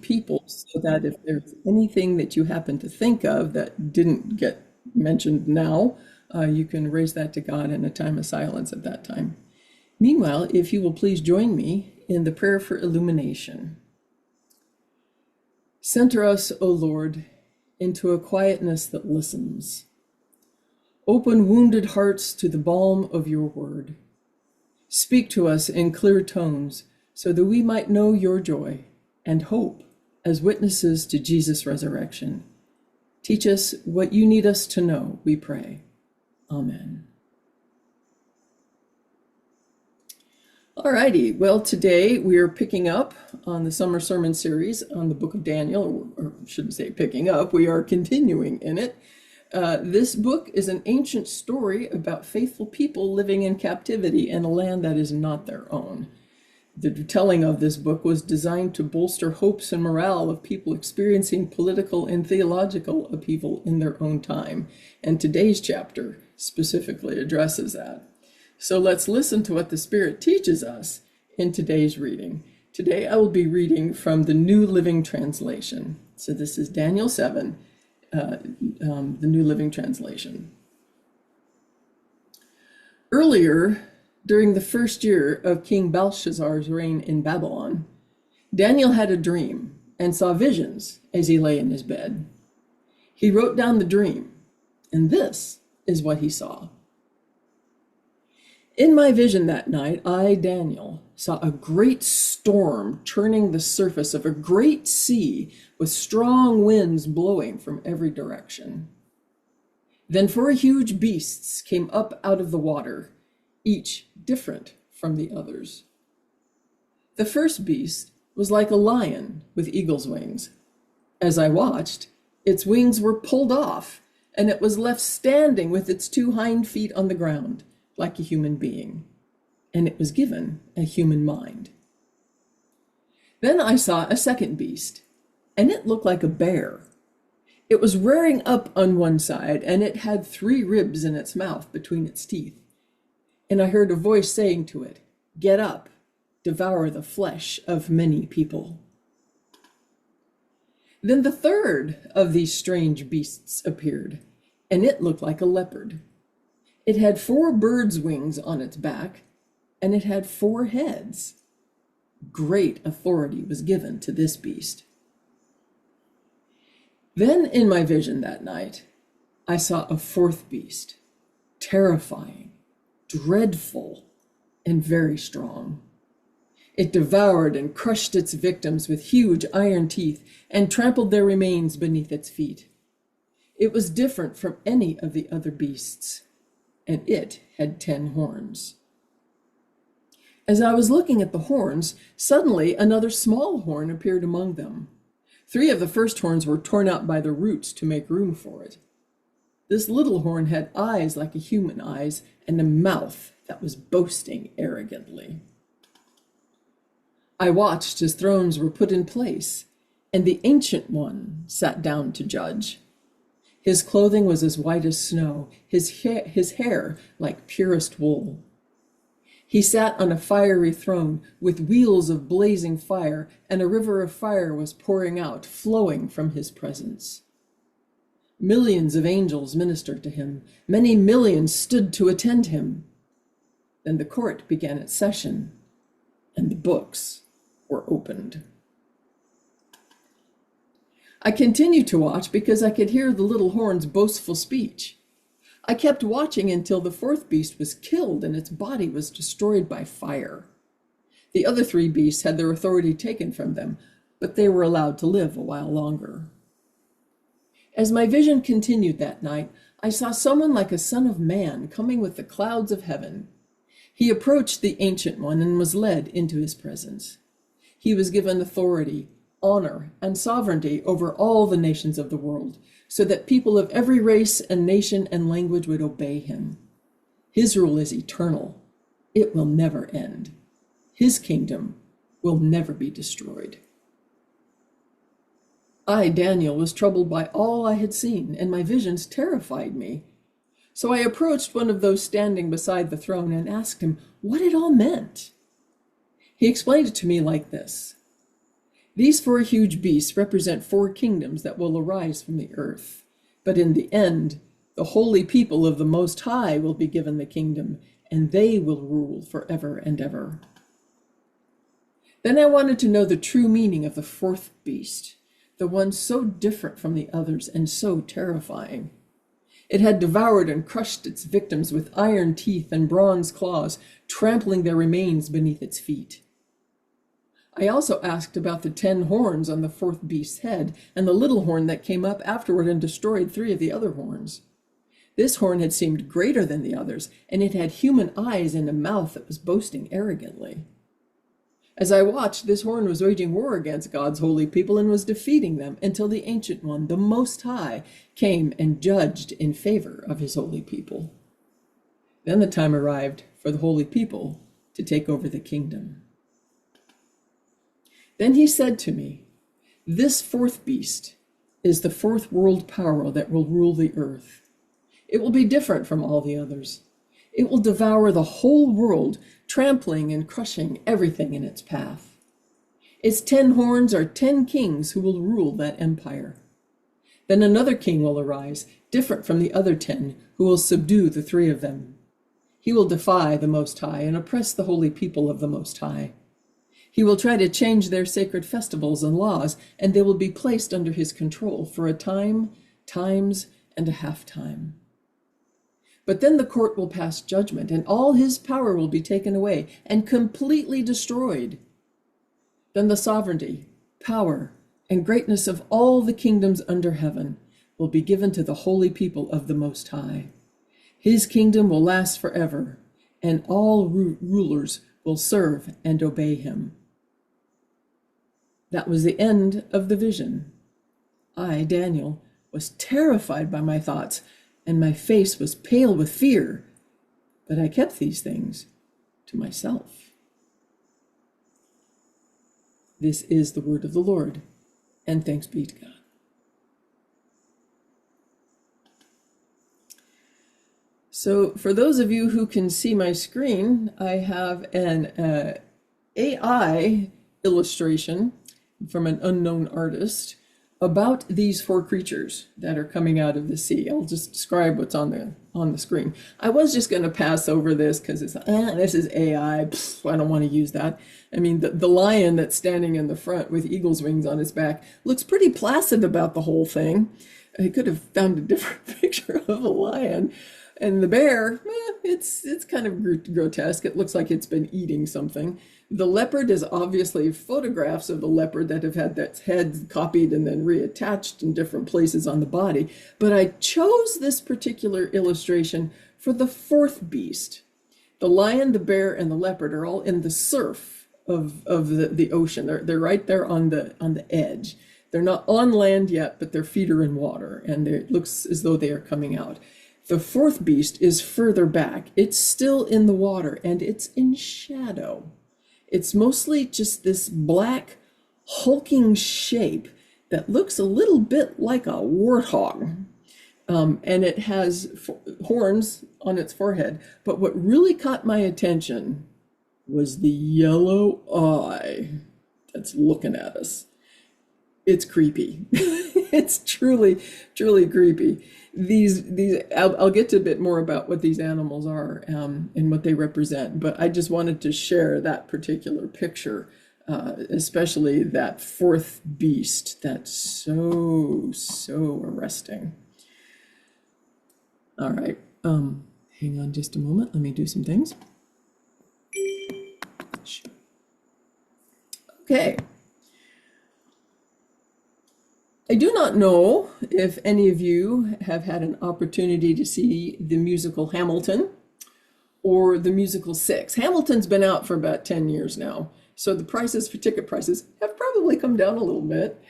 people, so that if there's anything that you happen to think of that didn't get mentioned now, you can raise that to God in a time of silence at that time. Meanwhile, if you will please join me in the prayer for illumination. Center us, O Lord, into a quietness that listens. Open wounded hearts to the balm of your word. Speak to us in clear tones so that we might know your joy and hope as witnesses to Jesus' resurrection. Teach us what you need us to know, we pray. Amen. All righty, well, today we are picking up on the summer sermon series on the book of Daniel, or I shouldn't say picking up, we are continuing in it. This book is an ancient story about faithful people living in captivity in a land that is not their own. The telling of this book was designed to bolster hopes and morale of people experiencing political and theological upheaval in their own time. And today's chapter specifically addresses that. So let's listen to what the Spirit teaches us in today's reading. Today I will be reading from the New Living Translation. So this is Daniel 7, the New Living Translation. Earlier, during the first year of King Belshazzar's reign in Babylon, Daniel had a dream and saw visions as he lay in his bed. He wrote down the dream, and this is what he saw. In my vision that night, I, Daniel, saw a great storm churning the surface of a great sea with strong winds blowing from every direction. Then 4 huge beasts came up out of the water, each different from the others. The first beast was like a lion with eagle's wings. As I watched, its wings were pulled off, and it was left standing with its 2 hind feet on the ground, like a human being, and it was given a human mind. Then I saw a second beast, and it looked like a bear. It was rearing up on one side, and it had 3 ribs in its mouth between its teeth. And I heard a voice saying to it, "Get up, devour the flesh of many people." Then the third of these strange beasts appeared, and it looked like a leopard. It had 4 birds' wings on its back, and it had 4 heads. Great authority was given to this beast. Then in my vision that night, I saw a 4th beast, terrifying, dreadful, and very strong. It devoured and crushed its victims with huge iron teeth and trampled their remains beneath its feet. It was different from any of the other beasts, and it had 10 horns. As I was looking at the horns, suddenly another small horn appeared among them. 3 of the first horns were torn out by the roots to make room for it. This little horn had eyes like a human eyes and a mouth that was boasting arrogantly. I watched as thrones were put in place, and the Ancient One sat down to judge. His clothing was as white as snow, his hair like purest wool. He sat on a fiery throne with wheels of blazing fire, and a river of fire was pouring out, flowing from his presence. Millions of angels ministered to him. Many millions stood to attend him. Then the court began its session, and the books were opened. I continued to watch because I could hear the little horn's boastful speech. I kept watching until the 4th beast was killed and its body was destroyed by fire. The other 3 beasts had their authority taken from them, but they were allowed to live a while longer. As my vision continued that night, I saw someone like a son of man coming with the clouds of heaven. He approached the Ancient One and was led into his presence. He was given authority, honor, and sovereignty over all the nations of the world, so that people of every race and nation and language would obey him. His rule is eternal. It will never end. His kingdom will never be destroyed. I, Daniel, was troubled by all I had seen, and my visions terrified me. So I approached one of those standing beside the throne and asked him what it all meant. He explained it to me like this. These four huge beasts represent four kingdoms that will arise from the earth. But in the end, the holy people of the Most High will be given the kingdom, and they will rule forever and ever. Then I wanted to know the true meaning of the fourth beast, the one so different from the others and so terrifying. It had devoured and crushed its victims with iron teeth and bronze claws, trampling their remains beneath its feet. I also asked about the 10 horns on the fourth beast's head and the little horn that came up afterward and destroyed 3 of the other horns. This horn had seemed greater than the others, and it had human eyes and a mouth that was boasting arrogantly. As I watched, this horn was waging war against God's holy people and was defeating them until the Ancient One, the Most High, came and judged in favor of his holy people. Then the time arrived for the holy people to take over the kingdom. Then he said to me, "This fourth beast is the fourth world power that will rule the earth. It will be different from all the others. It will devour the whole world, trampling and crushing everything in its path. Its 10 horns are 10 kings who will rule that empire. Then another king will arise, different from the other 10, who will subdue the 3 of them. He will defy the Most High and oppress the holy people of the Most High. He will try to change their sacred festivals and laws, and they will be placed under his control for a time, times, and a half time. But then the court will pass judgment, and all his power will be taken away and completely destroyed. Then the sovereignty, power, and greatness of all the kingdoms under heaven will be given to the holy people of the Most High. His kingdom will last forever, and all rulers will serve and obey him." That was the end of the vision. I, Daniel, was terrified by my thoughts, and my face was pale with fear, but I kept these things to myself. This is the word of the Lord, and thanks be to God. So for those of you who can see my screen, I have an AI illustration from an unknown artist about these 4 creatures that are coming out of the sea. I'll just describe what's on the screen. I was just going to pass over this because it's this is AI. I don't want to use that. I mean, the lion that's standing in the front with eagle's wings on his back looks pretty placid about the whole thing. I could have found a different picture of a lion. And the bear, it's kind of grotesque. It looks like it's been eating something. The leopard is obviously photographs of the leopard that have had its head copied and then reattached in different places on the body. But I chose this particular illustration for the 4th beast. The lion, the bear, and the leopard are all in the surf of the ocean. They're right there on the edge. They're not on land yet, but their feet are in water, and it looks as though they are coming out. The 4th beast is further back. It's still in the water, and it's in shadow. It's mostly just this black, hulking shape that looks a little bit like a warthog. And it has horns on its forehead. But what really caught my attention was the yellow eye that's looking at us. It's creepy. It's truly, truly creepy. I'll get to a bit more about what these animals are and what they represent, but I just wanted to share that particular picture, especially that 4th beast. That's so arresting. All right, hang on just a moment. Let me do some things. Okay. I do not know if any of you have had an opportunity to see the musical Hamilton or the musical Six. Hamilton's been out for about 10 years now, so the prices for ticket prices have probably come down a little bit.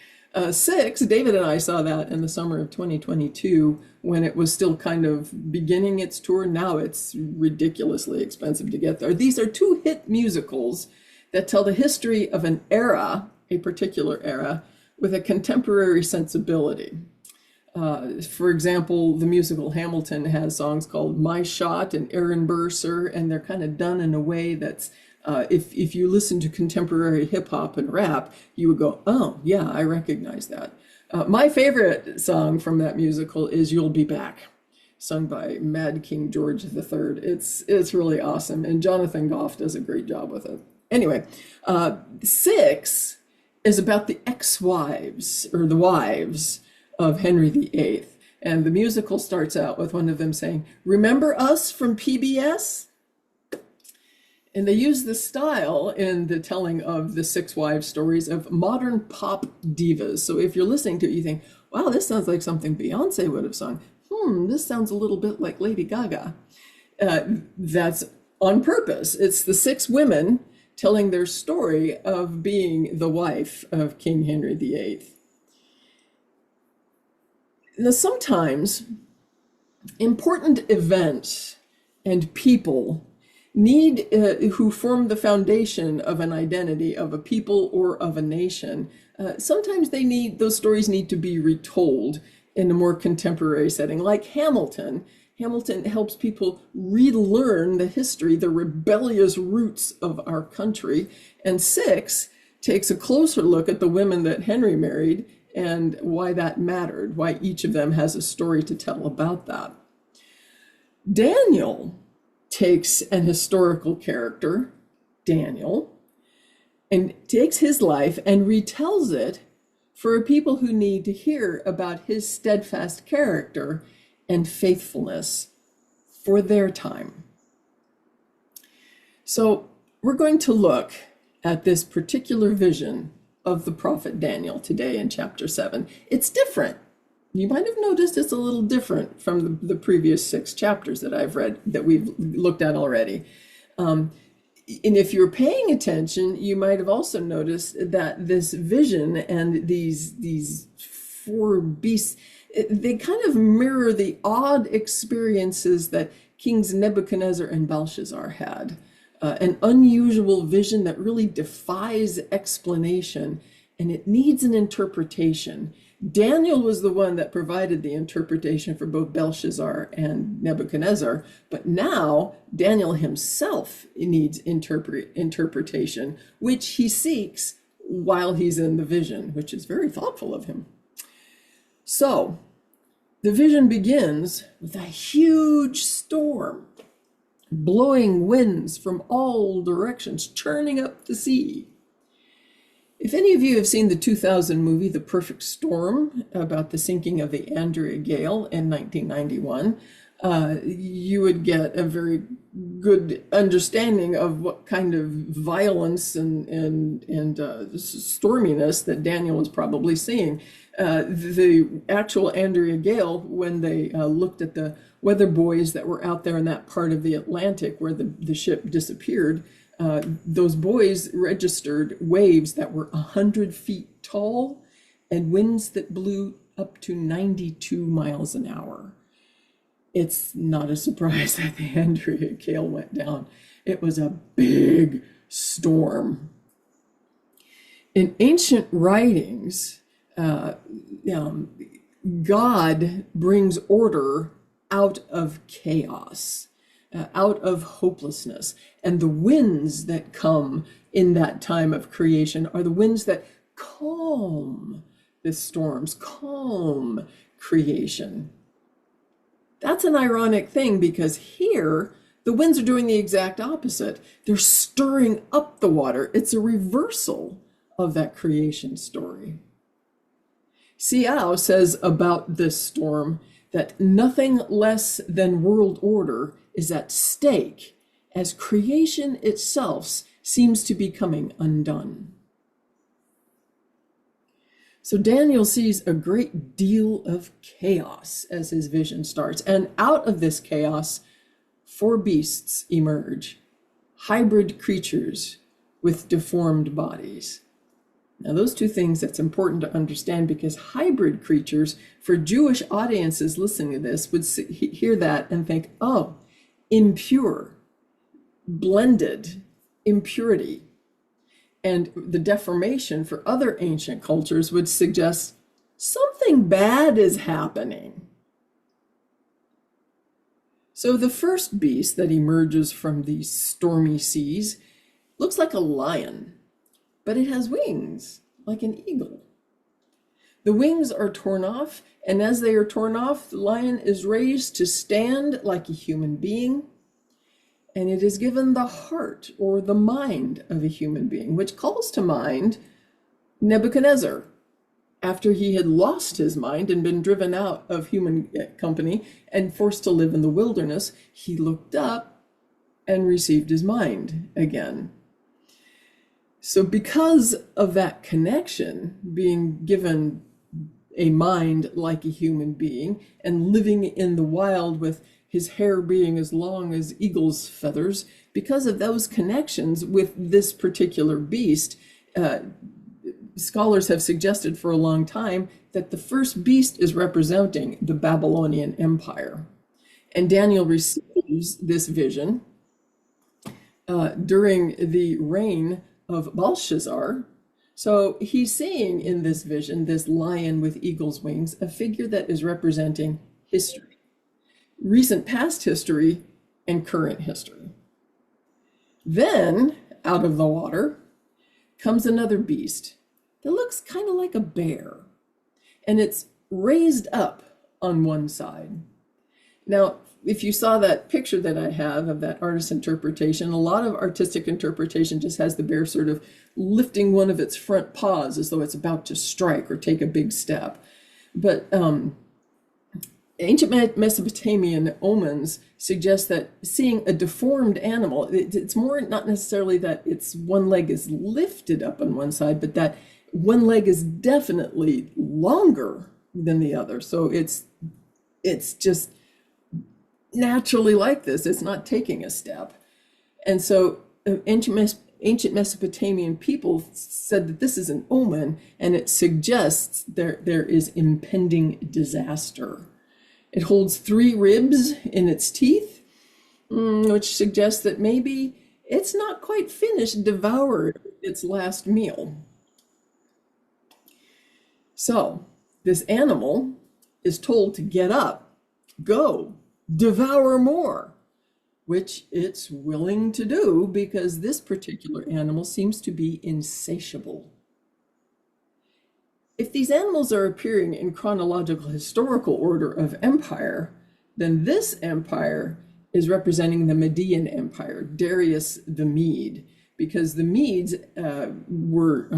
Six, David and I saw that in the summer of 2022 when it was still kind of beginning its tour. Now it's ridiculously expensive to get there. These are 2 hit musicals that tell the history of an era, a particular era, with a contemporary sensibility. For example, the musical Hamilton has songs called My Shot and Aaron Burr, Sir, and they're kind of done in a way that's If you listen to contemporary hip hop and rap, you would go, oh, yeah, I recognize that. My favorite song from that musical is You'll Be Back, sung by Mad King George III. It's really awesome, and Jonathan Goff does a great job with it. Anyway, 6 is about the ex-wives, or the wives, of Henry VIII. And the musical starts out with one of them saying, "Remember us from PBS?" And they use this style in the telling of the 6 wives stories of modern pop divas. So if you're listening to it, you think, wow, this sounds like something Beyonce would have sung. This sounds a little bit like Lady Gaga. That's on purpose. It's the 6 women telling their story of being the wife of King Henry VIII. Now, sometimes important events and people need who form the foundation of an identity of a people or of a nation. Sometimes those stories need to be retold in a more contemporary setting, like Hamilton. Hamilton helps people relearn the history, the rebellious roots of our country. And 6 takes a closer look at the women that Henry married and why that mattered, why each of them has a story to tell about that. Daniel takes an historical character, Daniel, and takes his life and retells it for a people who need to hear about his steadfast character and faithfulness for their time. So we're going to look at this particular vision of the prophet Daniel today in chapter 7. It's different. You might have noticed it's a little different from the previous 6 chapters that I've read, that we've looked at already. And if you're paying attention, you might have also noticed that this vision and these 4 beasts, they kind of mirror the odd experiences that Kings Nebuchadnezzar and Belshazzar had. An unusual vision that really defies explanation, and it needs an interpretation. Daniel was the one that provided the interpretation for both Belshazzar and Nebuchadnezzar, but now Daniel himself needs interpretation, which he seeks while he's in the vision, which is very thoughtful of him. So the vision begins with a huge storm, blowing winds from all directions, churning up the sea. If any of you have seen the 2000 movie, The Perfect Storm, about the sinking of the Andrea Gale in 1991, you would get a very good understanding of what kind of violence and storminess that Daniel was probably seeing. The actual Andrea Gale, when they looked at the weather buoys that were out there in that part of the Atlantic where the ship disappeared, those buoys registered waves that were 100 feet tall and winds that blew up to 92 miles an hour. It's not a surprise that the Andrea Gale went down. It was a big storm. In ancient writings, God brings order out of chaos, out of hopelessness. And the winds that come in that time of creation are the winds that calm the storms, calm creation. That's an ironic thing, because here the winds are doing the exact opposite. They're stirring up the water. It's a reversal of that creation story. Siao says about this storm that nothing less than world order is at stake as creation itself seems to be coming undone. So Daniel sees a great deal of chaos as his vision starts, and out of this chaos, 4 beasts emerge, hybrid creatures with deformed bodies. Now, those 2 things that's important to understand, because hybrid creatures, for Jewish audiences listening to this, would hear that and think, oh, impure, blended, impurity. And the deformation for other ancient cultures would suggest something bad is happening. So the first beast that emerges from these stormy seas Looks like a lion, but it has wings like an eagle. The wings are torn off, and as they are torn off, the lion is raised to stand like a human being, and it is given the heart or the mind of a human being, which calls to mind Nebuchadnezzar. After he had lost his mind and been driven out of human company and forced to live in the wilderness, he looked up and received his mind again. So because of that connection, being given a mind like a human being and living in the wild with his hair being as long as eagle's feathers, because of those connections with this particular beast, scholars have suggested for a long time that the first beast is representing the Babylonian Empire. And Daniel receives this vision during the reign of Belshazzar. So he's seeing in this vision, this lion with eagle's wings, a figure that is representing history, recent past history and current history. Then out of the water comes another beast that looks kind of like a bear, and it's raised up on one side. Now, if you saw that picture that I have of that artist's interpretation, a lot of artistic interpretation just has the bear sort of lifting one of its front paws as though it's about to strike or take a big step. But ancient Mesopotamian omens suggest that seeing a deformed animal, it's more not necessarily that its one leg is lifted up on one side, but that one leg is definitely longer than the other. So it's just naturally like this. It's not taking a step. And so ancient Mesopotamian people said that this is an omen, and it suggests there is impending disaster. It holds 3 ribs in its teeth, which suggests that maybe it's not quite finished, devoured its last meal. So this animal is told to get up, go, devour more, which it's willing to do because this particular animal seems to be insatiable. If these animals are appearing in chronological historical order of empire, then this empire is representing the Median Empire, Darius the Mede, because the Medes were,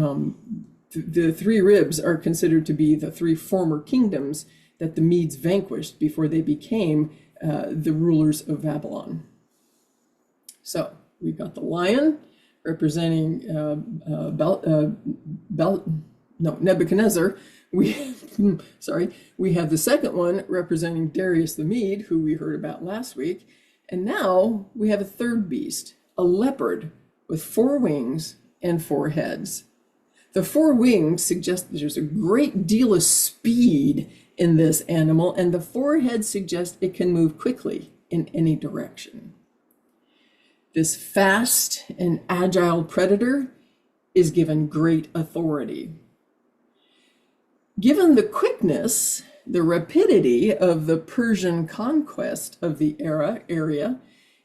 the 3 ribs are considered to be the 3 former kingdoms that the Medes vanquished before they became the rulers of Babylon. So we've got the lion representing Nebuchadnezzar. We have the second one representing Darius the Mede, who we heard about last week. And now we have a third beast, a leopard with 4 wings and 4 heads. The 4 wings suggest that there's a great deal of speed in this animal, and the 4 heads suggest it can move quickly in any direction. This fast and agile predator is given great authority. Given the quickness, the rapidity of the Persian conquest of the area,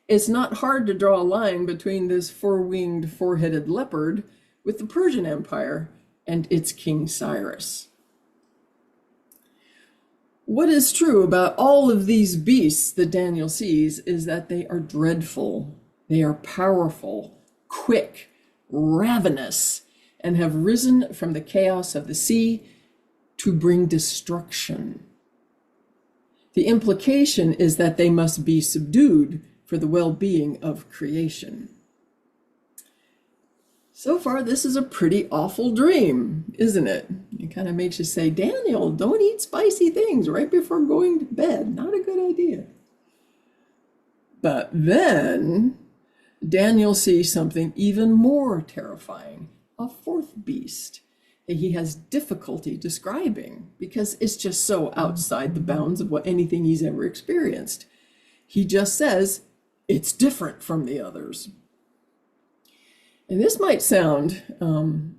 it's not hard to draw a line between this 4-winged, 4-headed leopard with the Persian Empire and its King Cyrus. What is true about all of these beasts that Daniel sees is that they are dreadful, they are powerful, quick, ravenous, and have risen from the chaos of the sea to bring destruction. The implication is that they must be subdued for the well-being of creation. So far, this is a pretty awful dream, isn't it? It kind of makes you say, Daniel, don't eat spicy things right before going to bed. Not a good idea. But then Daniel sees something even more terrifying, a 4th beast that he has difficulty describing because it's just so outside the bounds of what anything he's ever experienced. He just says, it's different from the others. And this might sound, when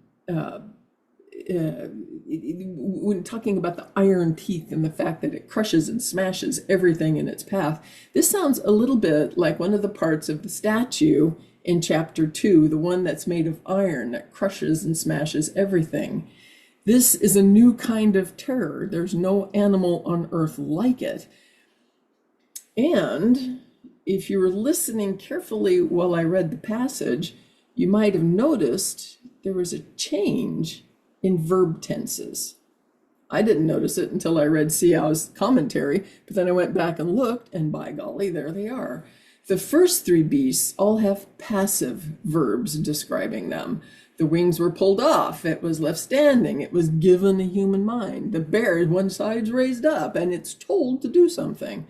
talking about the iron teeth and the fact that it crushes and smashes everything in its path, this sounds a little bit like one of the parts of the statue in chapter 2, the one that's made of iron that crushes and smashes everything. This is a new kind of terror. There's no animal on earth like it. And if you were listening carefully while I read the passage, you might have noticed there was a change in verb tenses. I didn't notice it until I read Siao's commentary, but then I went back and looked, and by golly, there they are. The first three beasts all have passive verbs describing them. The wings were pulled off, it was left standing, it was given a human mind. The bear, one side's raised up, and it's told to do something.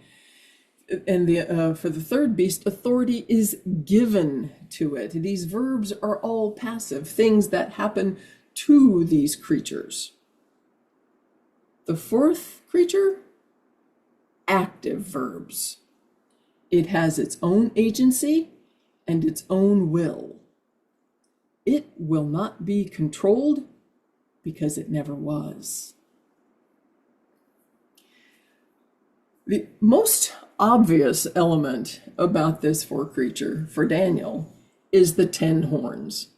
And for the third beast, authority is given to it. These verbs are all passive, things that happen to these creatures. The fourth creature, active verbs. It has its own agency and its own will. It will not be controlled because it never was. The most obvious element about this four creature for Daniel is the 10 horns.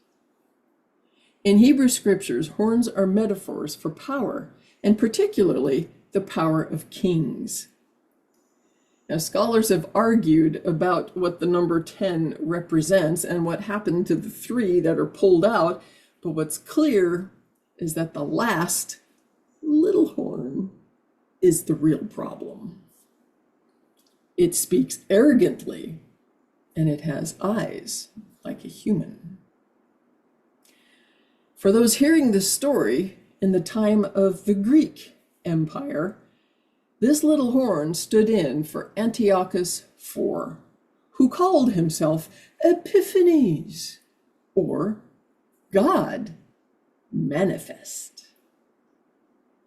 In Hebrew scriptures, horns are metaphors for power, and particularly the power of kings. Now, scholars have argued about what the number 10 represents and what happened to the 3 that are pulled out, but what's clear is that the last little horn is the real problem. It speaks arrogantly, and it has eyes like a human. For those hearing this story in the time of the Greek Empire, this little horn stood in for Antiochus IV, who called himself Epiphanes, or God manifest.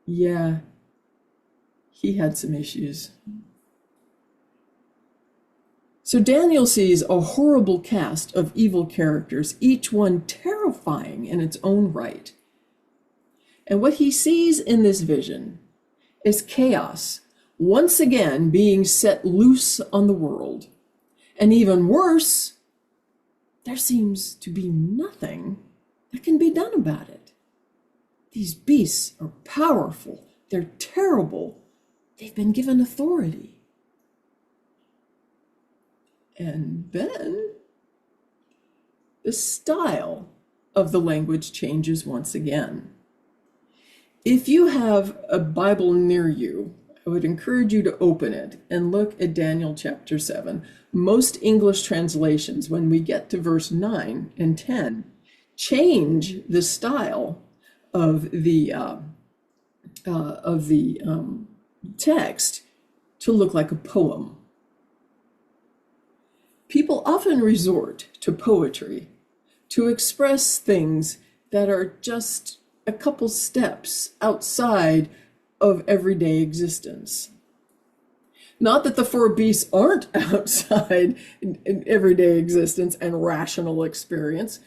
Yeah, he had some issues. So Daniel sees a horrible cast of evil characters, each one terrifying in its own right. And what he sees in this vision is chaos once again being set loose on the world. And even worse, there seems to be nothing that can be done about it. These beasts are powerful, they're terrible, they've been given authority. And then the style of the language changes once again. If you have a Bible near you, I would encourage you to open it and look at Daniel chapter 7. Most English translations, when we get to verse 9 and 10, change the style of the text to look like a poem. People often resort to poetry to express things that are just a couple steps outside of everyday existence. Not that the four beasts aren't outside in everyday existence and rational experience,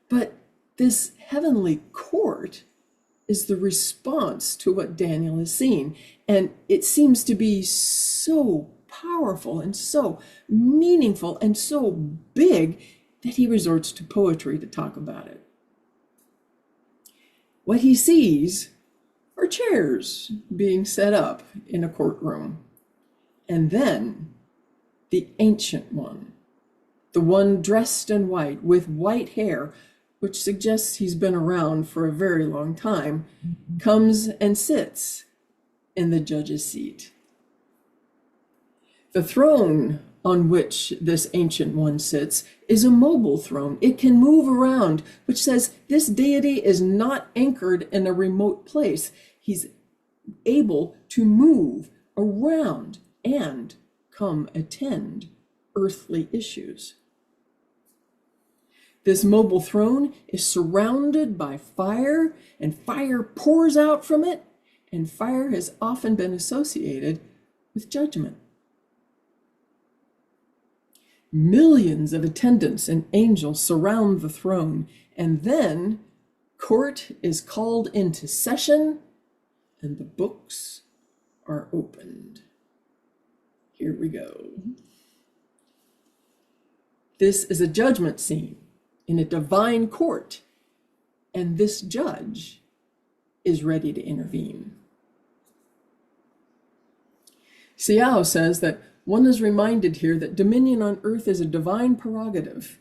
but this heavenly court is the response to what Daniel has seen. And it seems to be so powerful and so meaningful and so big that he resorts to poetry to talk about it. What he sees are chairs being set up in a courtroom. And then the ancient one, the one dressed in white with white hair, which suggests he's been around for a very long time, comes and sits in the judge's seat. The throne on which this ancient one sits is a mobile throne. It can move around, which says this deity is not anchored in a remote place. He's able to move around and come attend earthly issues. This mobile throne is surrounded by fire, and fire pours out from it, and fire has often been associated with judgment. Millions of attendants and angels surround the throne, and then court is called into session, and the books are opened. Here we go. This is a judgment scene in a divine court, and this judge is ready to intervene. Xiao says that one is reminded here that dominion on earth is a divine prerogative.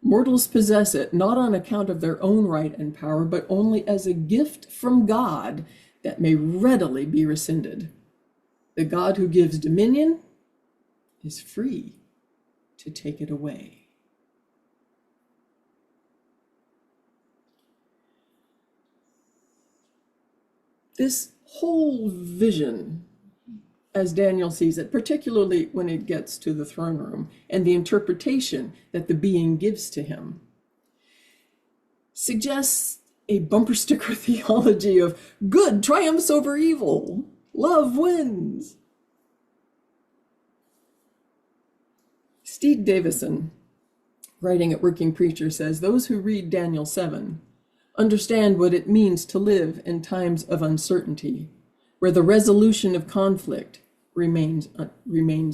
Mortals possess it not on account of their own right and power, but only as a gift from God that may readily be rescinded. The God who gives dominion is free to take it away. This whole vision, as Daniel sees it, particularly when it gets to the throne room and the interpretation that the being gives to him, suggests a bumper sticker theology of good triumphs over evil, love wins. Steve Davison, writing at Working Preacher, says those who read Daniel 7 understand what it means to live in times of uncertainty, where the resolution of conflict remains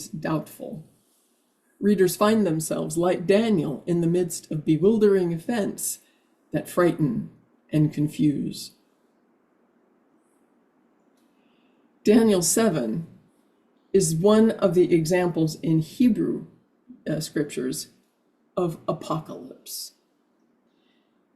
doubtful. Readers find themselves, like Daniel, in the midst of bewildering events that frighten and confuse. Daniel 7 is one of the examples in Hebrew scriptures of apocalypse.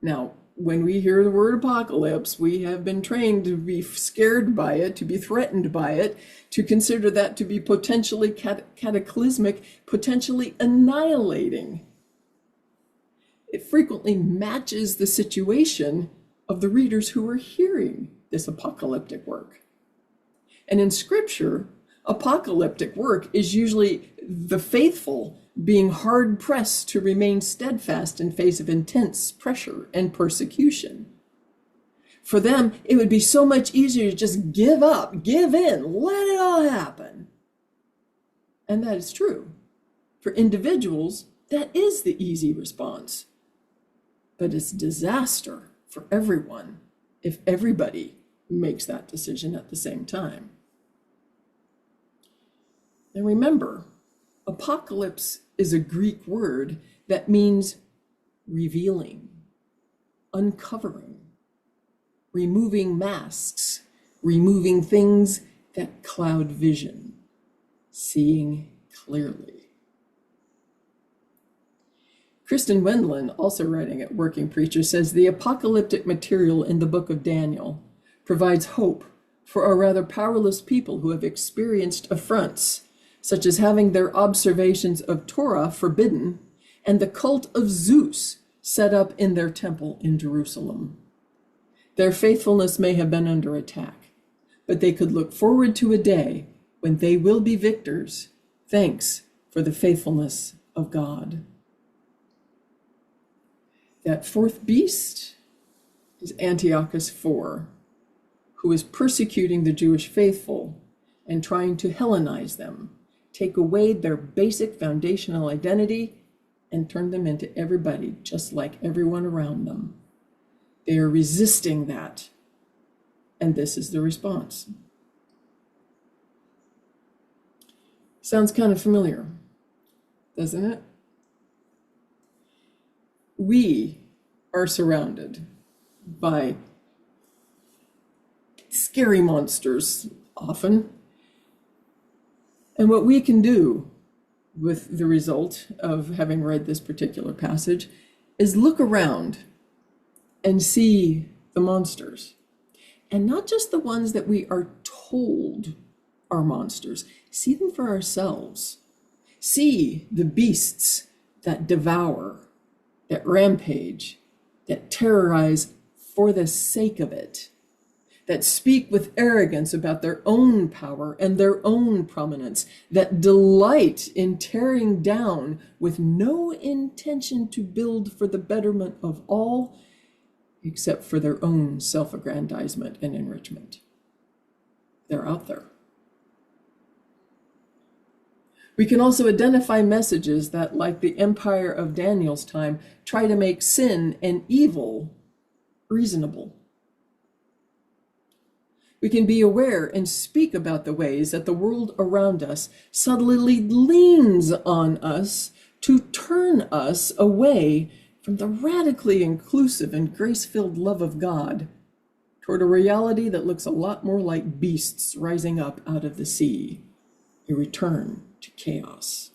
Now, when we hear the word apocalypse, we have been trained to be scared by it, to be threatened by it, to consider that to be potentially cataclysmic, potentially annihilating. It frequently matches the situation of the readers who are hearing this apocalyptic work. And in Scripture, apocalyptic work is usually the faithful being hard-pressed to remain steadfast in face of intense pressure and persecution. For them, it would be so much easier to just give up, give in, let it all happen. And that is true. For individuals, that is the easy response. But it's disaster for everyone if everybody makes that decision at the same time. And remember, apocalypse is a Greek word that means revealing, uncovering, removing masks, removing things that cloud vision, seeing clearly. Kristen Wendland, also writing at Working Preacher, says the apocalyptic material in the book of Daniel provides hope for a rather powerless people who have experienced affronts, such as having their observations of Torah forbidden and the cult of Zeus set up in their temple in Jerusalem. Their faithfulness may have been under attack, but they could look forward to a day when they will be victors, thanks for the faithfulness of God. That fourth beast is Antiochus IV, who is persecuting the Jewish faithful and trying to Hellenize them, take away their basic foundational identity and turn them into everybody just like everyone around them. They are resisting that, and this is the response. Sounds kind of familiar, doesn't it? We are surrounded by scary monsters often. And what we can do with the result of having read this particular passage is look around and see the monsters. And not just the ones that we are told are monsters. See them for ourselves. See the beasts that devour, that rampage, that terrorize for the sake of it, that speak with arrogance about their own power and their own prominence, that delight in tearing down with no intention to build for the betterment of all, except for their own self-aggrandizement and enrichment. They're out there. We can also identify messages that, like the empire of Daniel's time, try to make sin and evil reasonable. We can be aware and speak about the ways that the world around us subtly leans on us to turn us away from the radically inclusive and grace-filled love of God toward a reality that looks a lot more like beasts rising up out of the sea, a return to chaos.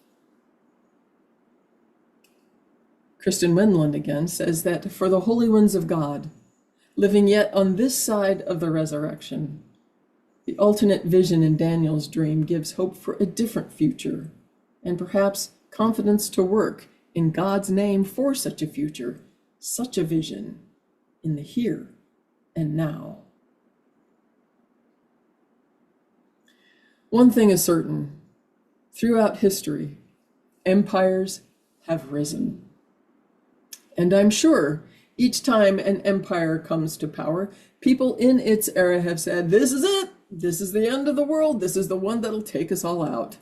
Kristen Wendland again says that for the holy ones of God, living yet on this side of the resurrection, the alternate vision in Daniel's dream gives hope for a different future, and perhaps confidence to work in God's name for such a future, such a vision in the here and now. One thing is certain, throughout history, empires have risen. And I'm sure each time an empire comes to power, people in its era have said, this is it. This is the end of the world. This is the one that'll take us all out.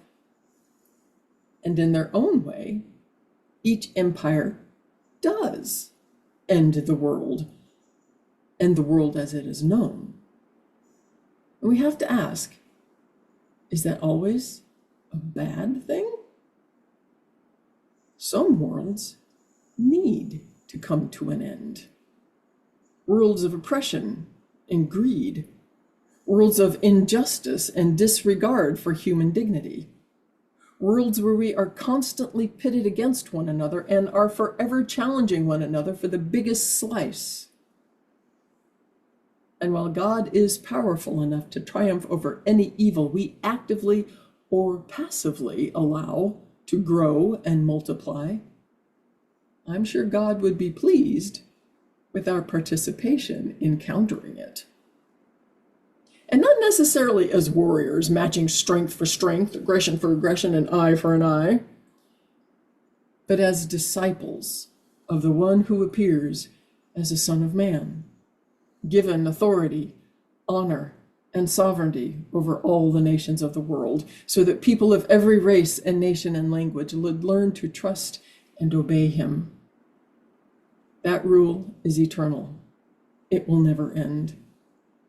And in their own way, each empire does end the world and the world as it is known. And we have to ask, is that always a bad thing? Some worlds need to come to an end. Worlds of oppression and greed, worlds of injustice and disregard for human dignity, worlds where we are constantly pitted against one another and are forever challenging one another for the biggest slice. And while God is powerful enough to triumph over any evil we actively or passively allow to grow and multiply, I'm sure God would be pleased with our participation in countering it. And not necessarily as warriors, matching strength for strength, aggression for aggression, and eye for an eye, but as disciples of the one who appears as a Son of Man, given authority, honor, and sovereignty over all the nations of the world, so that people of every race and nation and language would learn to trust and obey him. That rule is eternal. It will never end.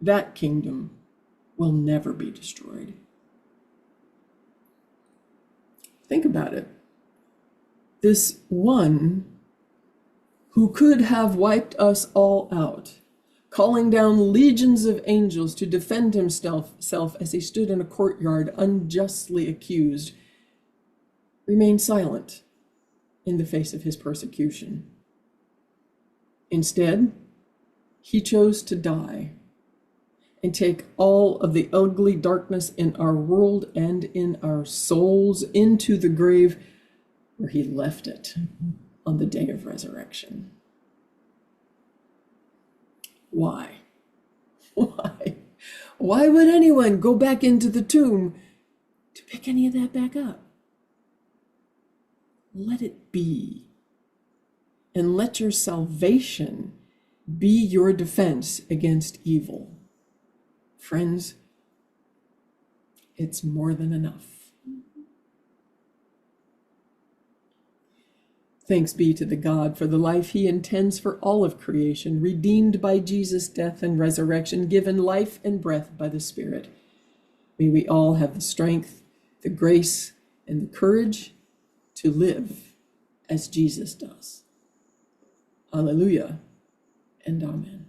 That kingdom will never be destroyed. Think about it. This one who could have wiped us all out, calling down legions of angels to defend himself as he stood in a courtyard unjustly accused, remained silent in the face of his persecution. Instead, he chose to die and take all of the ugly darkness in our world and in our souls into the grave where he left it on the day of resurrection. Why? Why? Why would anyone go back into the tomb to pick any of that back up? Let it be. And let your salvation be your defense against evil. Friends, it's more than enough. Thanks be to the God for the life he intends for all of creation, redeemed by Jesus' death and resurrection, given life and breath by the Spirit. May we all have the strength, the grace, and the courage to live as Jesus does. Alleluia and amen.